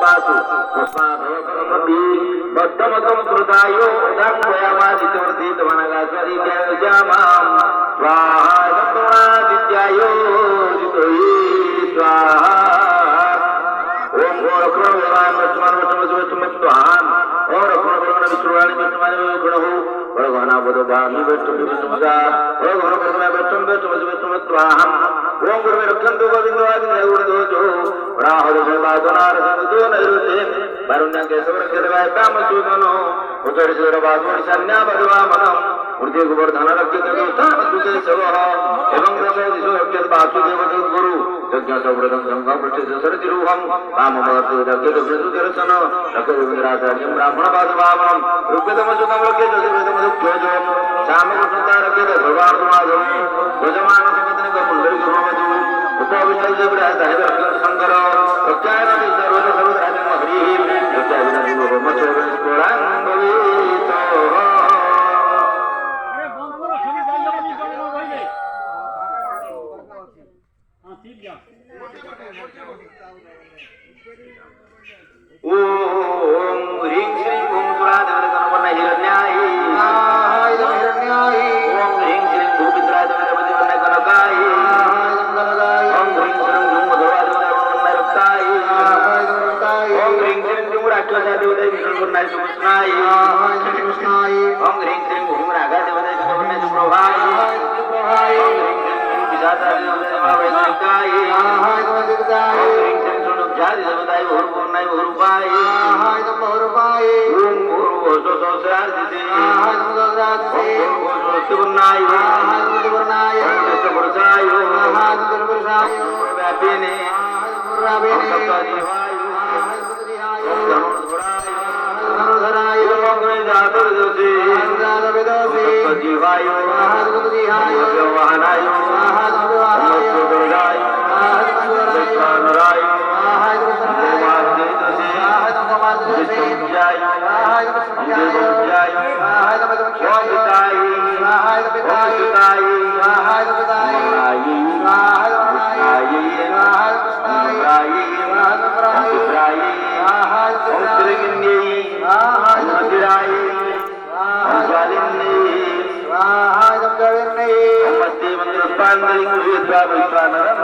पासु पुष्पाभवकमपि बद्धमतं कृतायो उदङ्गयामादित्यवर्धित वनगास्वरीत्याजामां स्वाहा दत्तवादित्यायो जितोयि स्वाहा ओम घोरक्रोवान् वचमनवचमस्वचमस्वाहान् और घोरक्रोवन विश्रुवाणि वचमनवगुणः वरघना वदभामि वचमविष्णुमदा वरघन प्रथमे वचमवचमस्वचमस्वाहम् ओम गुरुवे रक्षन्तु गोविन्दवादिनगुणदोजो राहुलसंवादनारसंदो नैरुते वरुण्यं केशवरक्षदेवाय कामसूदनो उच्चरिषदवासुनिसन्न्यावद्वामनम् ऊर्ध्वे गोवर्धनरक्षितगोस्थानसुकेशवः एवं रसोदिशो रक्षद्वासुदेवदुर्गुरु यज्ञसौव्रतं संघपृष्ठस्य सरतिरूहं काममर्तुदर्शनं रक्षदेवराचार्यं ब्राह्मणपादभावनं ऋग्वेदमसुतं रक्षेदसुवेदमदुःख्योजं श्यामकृष्णतारक्षेद सर्वार्थमाधवं भजमानसपत्निकपुण्डरीकभवतु उपविष्टदेवराजशङ्कर रक्षायनति सर्वदा हरिः रक्षाविनोमस्वरस्फोरान् भवेत् ओम ह्रीं श्रीं ओम सुरादेवतनवर्ण हिरण्यायी ओम ह्रीं श्रीं भूपित्रादेवतवर्ण कनकायी ओम ह्रीं श्रीं धूमधवादेवतवर्ण रक्तायी ओम ह्रीं श्रीं धूमराक्षसादेवतवर्ण विष्णुवर्ण सुकृष्णायी ओम ह्रीं श्रीं भूमरागादेवतवर्ण सुप्रभायी ओम ह्रीं श्रीं विशाखादेवतवर्ण वैष्णविकायी ओम ह्रीं श्रीं जाति देवताय भूर्पूर्णाय भूरूपाय ओम भूर्भुवस्सु सहस्रार्चिते ओम भूर्भुवस्सु स्थिवर्णाय ओम दशपुरुषाय ओम व्यापिने ओम सप्तजीवाय ओम धनुर्धराय ओम गणेशातुर्दशे ओम सप्तजीवाय ओम वाहनाय ओम दुर्गाय नमस्ते मंगल